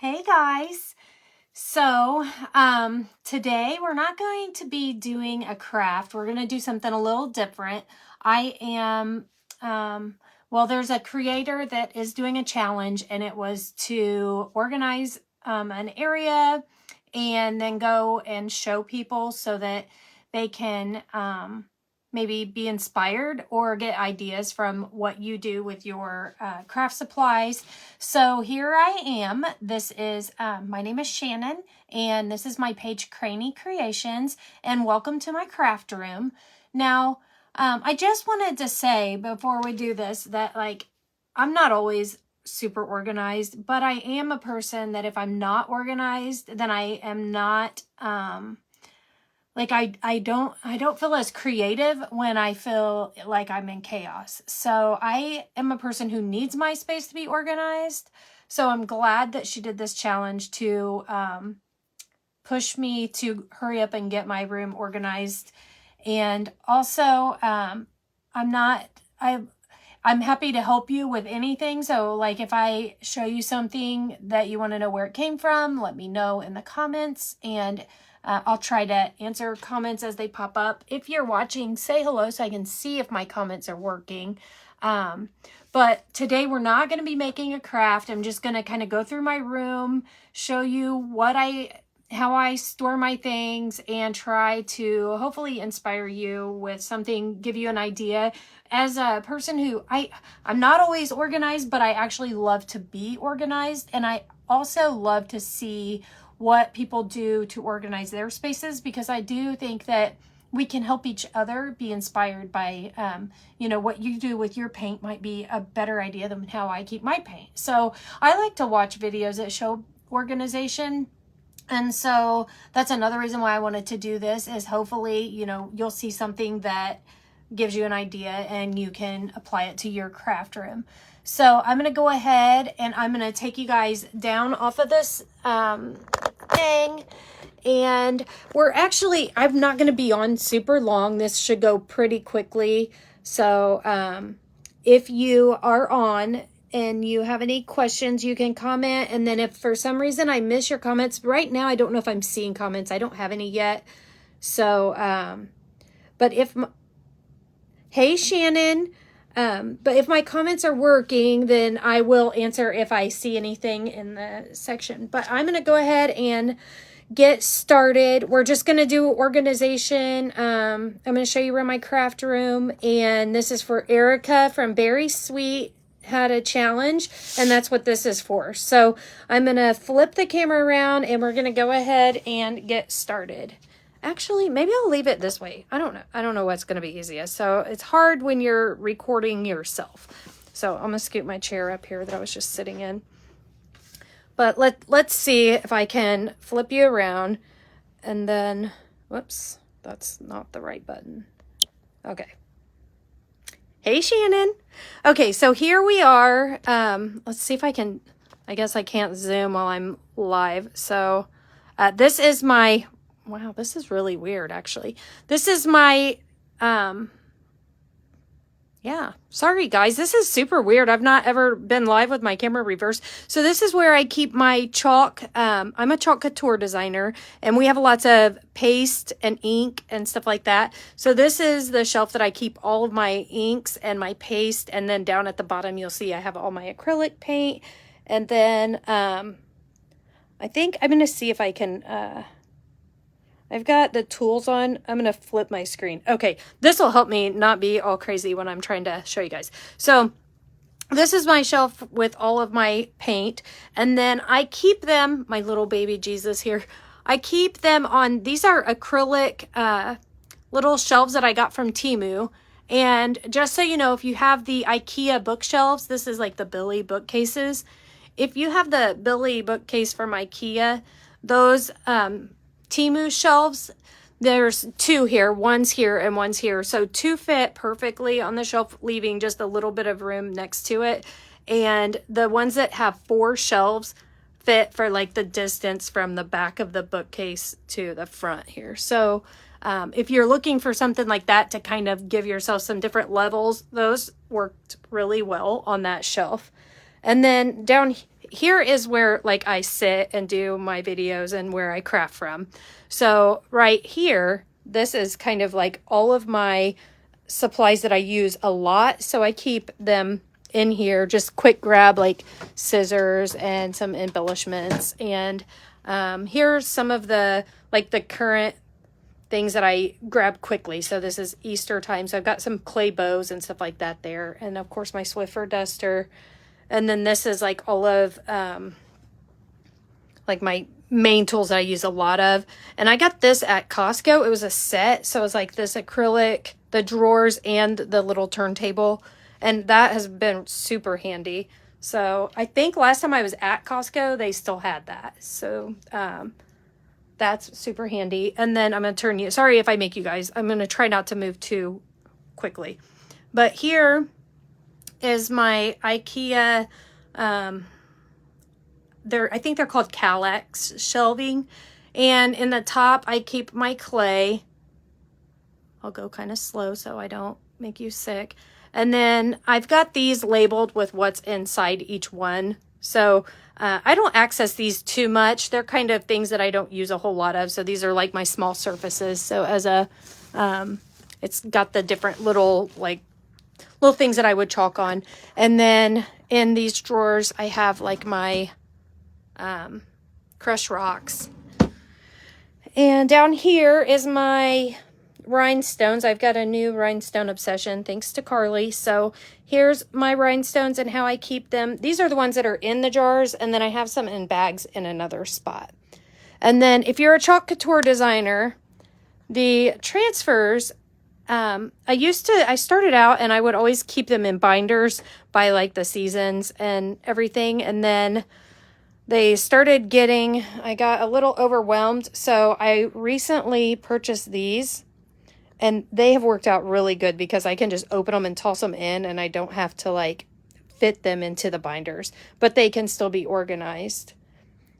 Hey guys. Today we're not going to be doing a craft. We're going to do something a little different. I am, there's a creator that is doing a challenge, and it was to organize an area and then go and show people so that they can maybe be inspired or get ideas from what you do with your craft supplies. So here I am. This is, my name is Shannon, and this is my page Craney Creations, and welcome to my craft room. Now, I just wanted to say before we do this that I'm not always super organized, but I am a person that if I'm not organized, then I am not, I don't feel as creative when I feel like I'm in chaos. So I am a person who needs my space to be organized. So I'm glad that she did this challenge to push me to hurry up and get my room organized. And also, I'm happy to help you with anything. So like if I show you something that you want to know where it came from, let me know in the comments, and I'll try to answer comments as they pop up. If you're watching, say hello so I can see if my comments are working. But today we're not going to be making a craft. I'm just going to kind of go through my room, show you how I store my things, and try to hopefully inspire you with something, give you an idea. As a person who, I'm not always organized, but I actually love to be organized. And I also love to see what people do to organize their spaces, because I do think that we can help each other be inspired by, what you do with your paint might be a better idea than how I keep my paint. So I like to watch videos that show organization. And so that's another reason why I wanted to do this, is hopefully, you'll see something that gives you an idea and you can apply it to your craft room. So I'm going to go ahead and I'm going to take you guys down off of this thing. And I'm not going to be on super long. This should go pretty quickly. So if you are on and you have any questions, you can comment. And then if for some reason I miss your comments, right now I don't know if I'm seeing comments. I don't have any yet. So, hey Shannon. But if my comments are working, then I will answer if I see anything in the section. But I'm going to go ahead and get started. We're just going to do organization. I'm going to show you around my craft room. And this is for Erica from Berry Sweet, had a challenge, and that's what this is for. So I'm going to flip the camera around and we're going to go ahead and get started. Actually, maybe I'll leave it this way. I don't know. I don't know what's going to be easiest. So it's hard when you're recording yourself. So I'm going to scoot my chair up here that I was just sitting in. But let's see if I can flip you around. And then, whoops, that's not the right button. Okay. Hey, Shannon. Okay, so here we are. Let's see if I can, I guess I can't zoom while I'm live. So this is my, wow, this is really weird, actually. This is my, sorry guys, this is super weird. I've not ever been live with my camera reversed. So this is where I keep my chalk. I'm a chalk couture designer, and we have lots of paste and ink and stuff like that. So this is the shelf that I keep all of my inks and my paste. And then down at the bottom, you'll see I have all my acrylic paint. And then I think I'm going to see if I can... I've got the tools on. I'm going to flip my screen. Okay, this will help me not be all crazy when I'm trying to show you guys. So this is my shelf with all of my paint. And then I keep them, my little baby Jesus here, I keep them on, these are acrylic little shelves that I got from Temu. And just so you know, if you have the IKEA bookshelves, this is like the Billy bookcases. If you have the Billy bookcase from IKEA, those... Temu shelves, there's two here, one's here and one's here. So two fit perfectly on the shelf, leaving just a little bit of room next to it. And the ones that have 4 shelves fit for like the distance from the back of the bookcase to the front here. So if you're looking for something like that to kind of give yourself some different levels, those worked really well on that shelf. And then down here is where like I sit and do my videos and where I craft from. So right here, this is kind of like all of my supplies that I use a lot. So I keep them in here, just quick grab like scissors and some embellishments. And here's some of the like the current things that I grab quickly. So this is Easter time. So I've got some clay bows and stuff like that there. And of course my Swiffer duster. And then this is like all of like my main tools that I use a lot of. And I got this at Costco. It was a set. So it was like this acrylic, the drawers and the little turntable. And that has been super handy. So I think last time I was at Costco, they still had that. So that's super handy. And then I'm going to turn you, sorry if I make you guys, I'm going to try not to move too quickly. But here is my IKEA, I think they're called Kallax shelving. And in the top, I keep my clay. I'll go kind of slow so I don't make you sick. And then I've got these labeled with what's inside each one. So I don't access these too much. They're kind of things that I don't use a whole lot of. So these are like my small surfaces. So as a, it's got the different little things that I would chalk on. And then in these drawers, I have like my crushed rocks. And down here is my rhinestones. I've got a new rhinestone obsession thanks to Carly. So here's my rhinestones and how I keep them. These are the ones that are in the jars, and then I have some in bags in another spot. And then if you're a chalk couture designer, the transfers, I started out and I would always keep them in binders by like the seasons and everything. And then they started I got a little overwhelmed. So I recently purchased these. And they have worked out really good because I can just open them and toss them in and I don't have to like fit them into the binders, but they can still be organized.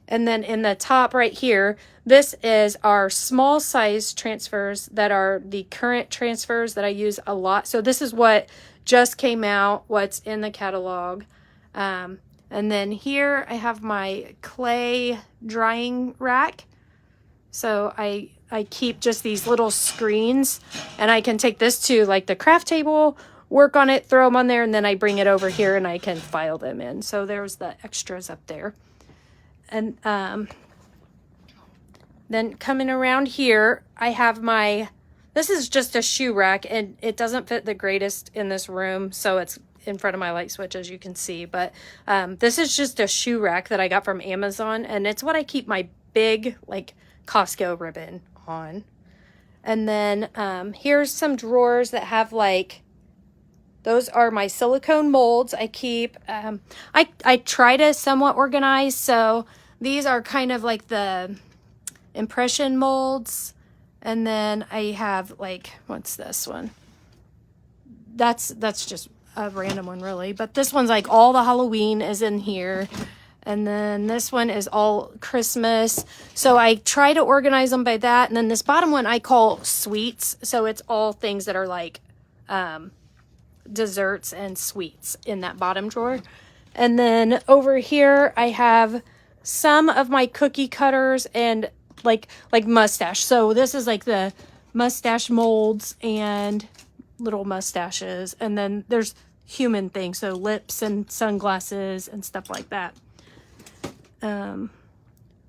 And then in the top right here, this is our small size transfers that are the current transfers that I use a lot. So this is what just came out, what's in the catalog. And then here I have my clay drying rack. So I keep just these little screens, and I can take this to like the craft table, work on it, throw them on there, and then I bring it over here and I can file them in. So there's the extras up there. And then coming around here, I have this is just a shoe rack, and it doesn't fit the greatest in this room. So it's in front of my light switch, as you can see. But this is just a shoe rack that I got from Amazon, and it's what I keep my big like Costco ribbon on. And then here's some drawers that have like, those are my silicone molds. I keep, I try to somewhat organize. So these are kind of like the impression molds. And then I have like, what's this one? That's just a random one really. But this one's like all the Halloween is in here. And then this one is all Christmas. So I try to organize them by that. And then this bottom one I call sweets. So it's all things that are like desserts and sweets in that bottom drawer. And then over here I have some of my cookie cutters and like mustache. So this is like the mustache molds and little mustaches. And then there's human things. So lips and sunglasses and stuff like that.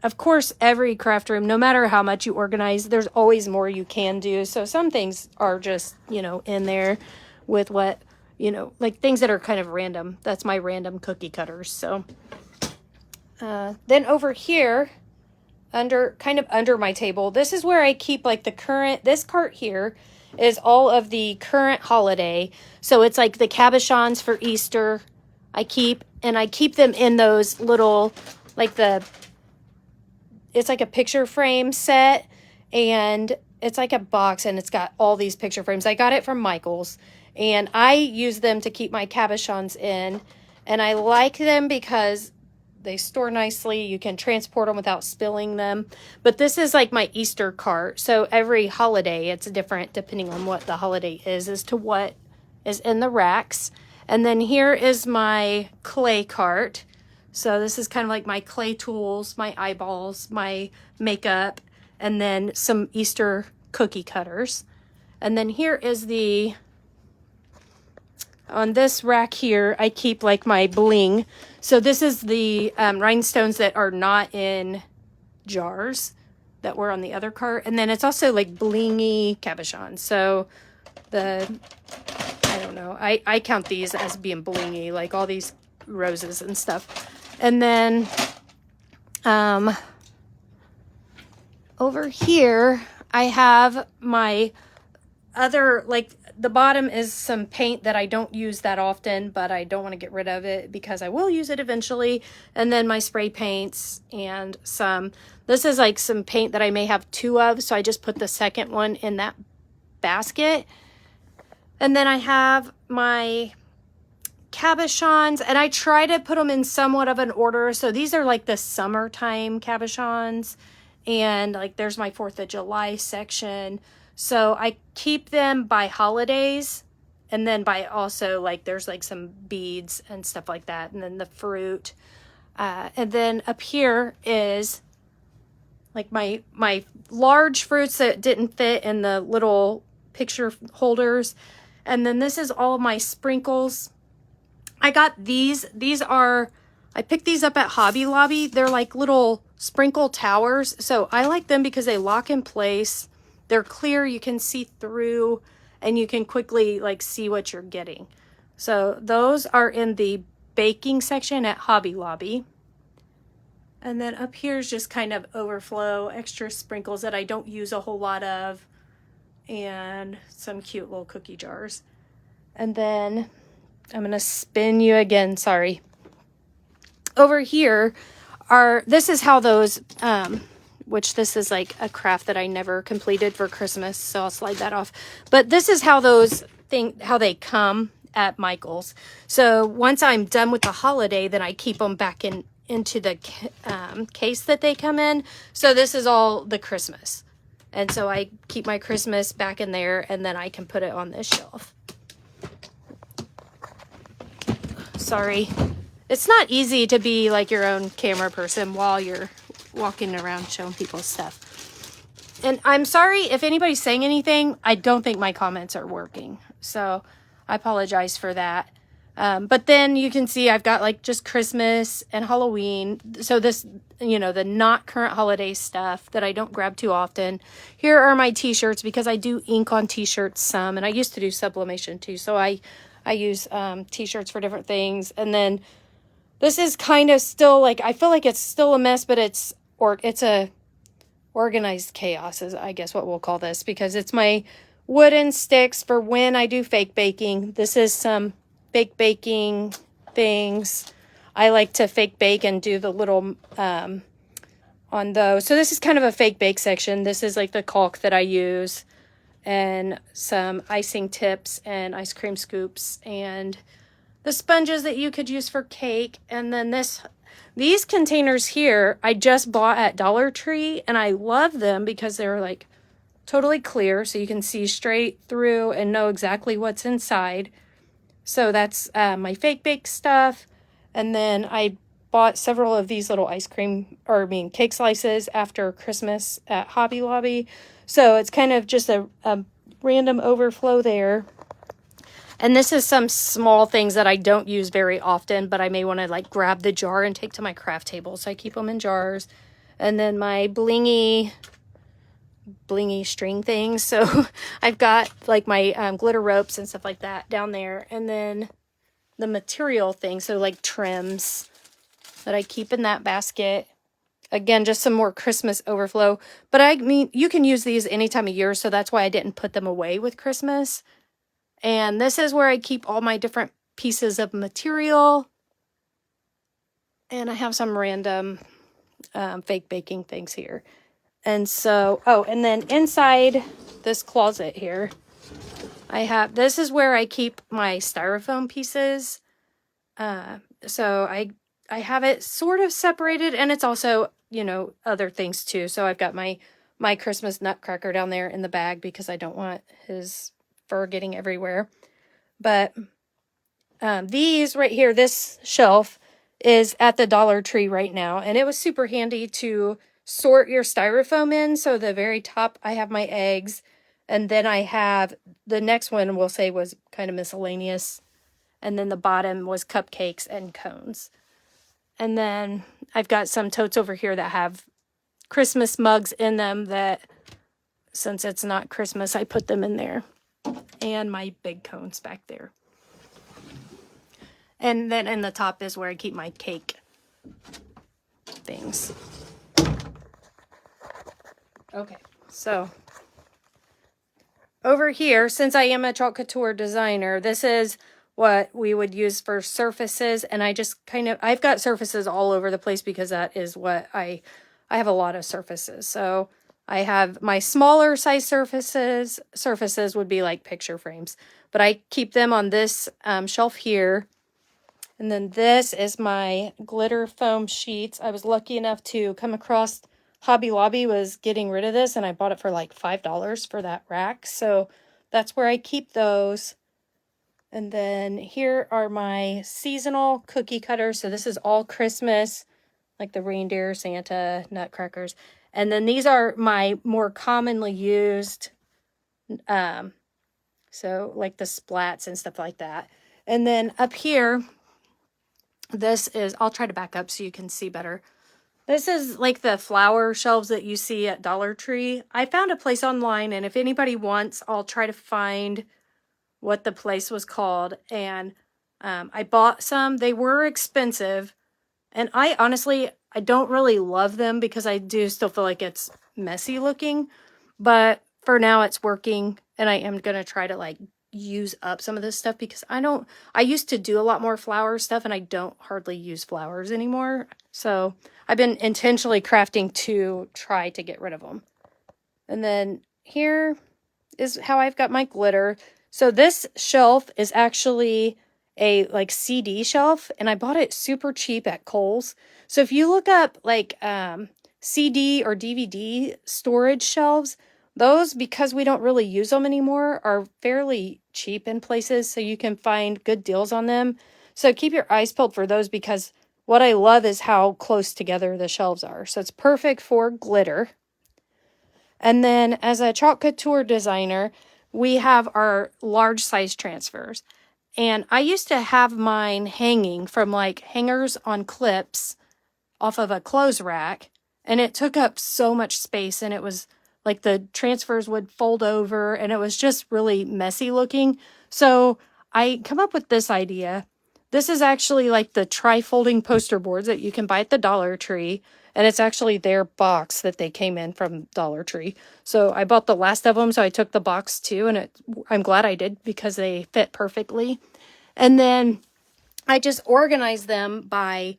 Of course, every craft room, no matter how much you organize, there's always more you can do. So some things are just, in there with what, like things that are kind of random. That's my random cookie cutters. So, then over here, under my table, this is where I keep like this cart here is all of the current holiday. So it's like the cabochons for Easter. I keep them in those little, it's like a picture frame set, and it's like a box, and it's got all these picture frames. I got it from Michael's, and I use them to keep my cabochons in, and I like them because they store nicely. You can transport them without spilling them. But this is like my Easter cart. So every holiday, it's different depending on what the holiday is as to what is in the racks. And then here is my clay cart. So this is kind of like my clay tools, my eyeballs, my makeup, and then some Easter cookie cutters. And then here is the, on this rack here, I keep like my bling. So this is the rhinestones that are not in jars that were on the other cart. And then it's also like blingy cabochons. So the, I don't know, I count these as being blingy, like all these roses and stuff. And then over here, I have my other, like the bottom is some paint that I don't use that often, but I don't want to get rid of it because I will use it eventually. And then my spray paints and some, this is like some paint that I may have 2 of. So I just put the second one in that basket. And then I have my cabochons, and I try to put them in somewhat of an order. So these are like the summertime cabochons, and like there's my 4th of July section. So I keep them by holidays, and then by also like there's like some beads and stuff like that, and then the fruit. And then up here is like my large fruits that didn't fit in the little picture holders. And then this is all my sprinkles. I got these are, I picked these up at Hobby Lobby. They're like little sprinkle towers. So I like them because they lock in place. They're clear, you can see through, and you can quickly like see what you're getting. So those are in the baking section at Hobby Lobby. And then up here is just kind of overflow, extra sprinkles that I don't use a whole lot of, and some cute little cookie jars. And then I'm going to spin you again, sorry. Over here are, this is how those, which this is like a craft that I never completed for Christmas, so I'll slide that off. But this is how those how they come at Michael's. So once I'm done with the holiday, then I keep them back into the case that they come in. So this is all the Christmas. And so I keep my Christmas back in there, and then I can put it on this shelf. Sorry. It's not easy to be like your own camera person while you're walking around showing people stuff. And I'm sorry if anybody's saying anything. I don't think my comments are working. So I apologize for that. But then you can see I've got like just Christmas and Halloween. So this, you know, the not current holiday stuff that I don't grab too often. Here are my t-shirts because I do ink on t-shirts some, and I used to do sublimation too. So I use t-shirts for different things. And then this is kind of still like, I feel like it's still a mess, but it's a organized chaos is I guess what we'll call this, because it's my wooden sticks for when I do fake baking. This is some fake baking things. I like to fake bake and do the little on those. So this is kind of a fake bake section. This is like the caulk that I use, and some icing tips and ice cream scoops, and the sponges that you could use for cake. And then these containers here I just bought at Dollar Tree, and I love them because they're like totally clear, so you can see straight through and know exactly what's inside. So that's my fake bake stuff. And then I bought several of these little cake slices after Christmas at Hobby Lobby. So it's kind of just a random overflow there. And this is some small things that I don't use very often, but I may want to like grab the jar and take to my craft table. So I keep them in jars. And then my blingy string things. So I've got like my glitter ropes and stuff like that down there. And then the material things, so like trims that I keep in that basket. Again, just some more Christmas overflow. But I mean, you can use these any time of year, so that's why I didn't put them away with Christmas. And this is where I keep all my different pieces of material. And I have some random fake baking things here. And so, and then inside this closet here, this is where I keep my styrofoam pieces. So I have it sort of separated, and it's also, you know, other things too. So I've got my Christmas nutcracker down there in the bag because I don't want his fur getting everywhere. But these right here, this shelf is at the Dollar Tree right now, and it was super handy to sort your styrofoam in. So the very top, I have my eggs, and then I have the next one, we'll say, was kind of miscellaneous, and then the bottom was cupcakes and cones. And then I've got some totes over here that have Christmas mugs in them that, since it's not Christmas, I put them in there. And my big cones back there. And then in the top is where I keep my cake things. Okay, so over here, since I am a Chalk Couture designer, this is what we would use for surfaces. And I just I've got surfaces all over the place because that is what I have a lot of surfaces. So I have my smaller size surfaces. Surfaces would be like picture frames, but I keep them on this shelf here. And then this is my glitter foam sheets. I was lucky enough to come across Hobby Lobby was getting rid of this, and I bought it for like $5 for that rack. So that's where I keep those. And then here are my seasonal cookie cutters. So this is all Christmas, like the reindeer, Santa, nutcrackers. And then these are my more commonly used, so like the splats and stuff like that. And then up here, this is, I'll try to back up so you can see better. This is like the flower shelves that you see at Dollar Tree. I found a place online, and if anybody wants, I'll try to find what the place was called. And I bought some. They were expensive. And I honestly don't really love them because I do still feel like it's messy looking. But for now, it's working. And I am going to try to like use up some of this stuff because I used to do a lot more flower stuff, and I don't hardly use flowers anymore. So I've been intentionally crafting to try to get rid of them. And then here is how I've got my glitter. So this shelf is actually a like CD shelf, and I bought it super cheap at Kohl's. So if you look up like CD or DVD storage shelves, those, because we don't really use them anymore, are fairly cheap in places, so you can find good deals on them. So keep your eyes peeled for those, because what I love is how close together the shelves are. So it's perfect for glitter. And then as a Chalk Couture designer, we have our large size transfers. And I used to have mine hanging from like hangers on clips off of a clothes rack. And it took up so much space, and it was like the transfers would fold over, and it was just really messy looking. So I come up with this idea. This is actually like the tri-folding poster boards that you can buy at the Dollar Tree. And it's actually their box that they came in from Dollar Tree. So I bought the last of them, so I took the box too. And I'm glad I did because they fit perfectly. And then I just organized them by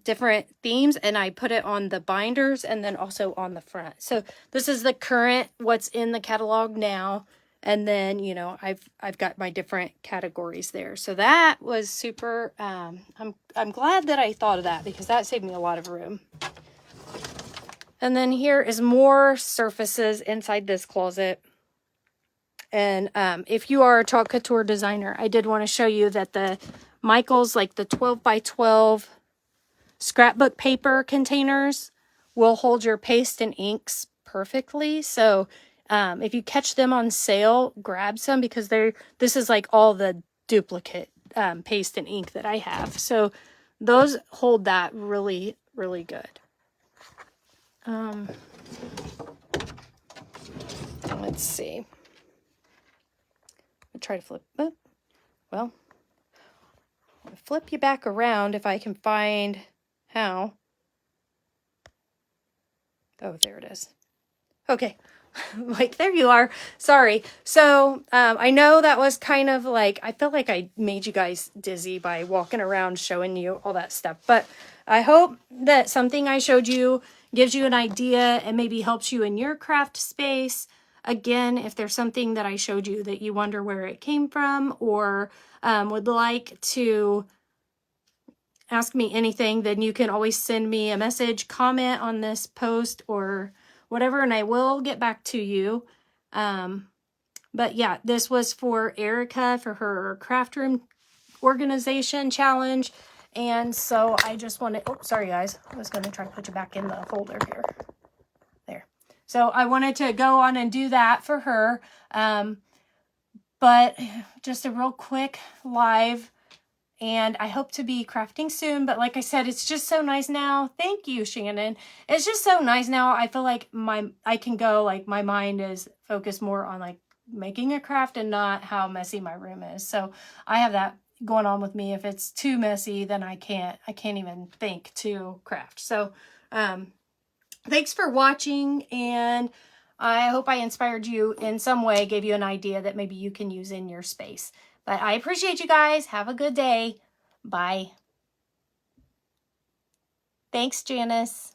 different themes, and I put it on the binders and then also on the front. So this is the current, what's in the catalog now. And then, you know, I've got my different categories there. So that was super, I'm glad that I thought of that because that saved me a lot of room. And then here is more surfaces inside this closet. And if you are a Chalk Couture designer, I did want to show you that the Michaels, like the 12 by 12 scrapbook paper containers, will hold your paste and inks perfectly. So if you catch them on sale, grab some, because this is like all the duplicate paste and ink that I have. So those hold that really, really good. Let's see. I'll try to flip. Well, I'll flip you back around if I can find how. Oh, there it is. Okay. Like, there you are. Sorry. So, I know that was kind of like, I felt like I made you guys dizzy by walking around showing you all that stuff. But I hope that something I showed you gives you an idea and maybe helps you in your craft space. Again, if there's something that I showed you that you wonder where it came from, or would like to ask me anything, then you can always send me a message, comment on this post, or whatever, and I will get back to you. But yeah, this was for Erica for her craft room organization challenge. And so I just wanted, oh, sorry guys. I was going to try to put you back in the folder here. There. So I wanted to go on and do that for her. But just a real quick live, and I hope to be crafting soon. But like I said, it's just so nice now. Thank you, Shannon. It's just so nice now. I feel like I can go, like, my mind is focused more on like making a craft and not how messy my room is. So I have that going on with me. If it's too messy, then I can't even think to craft. So thanks for watching, and I hope I inspired you in some way, gave you an idea that maybe you can use in your space. But I appreciate you guys. Have a good day. Bye. Thanks, Janice.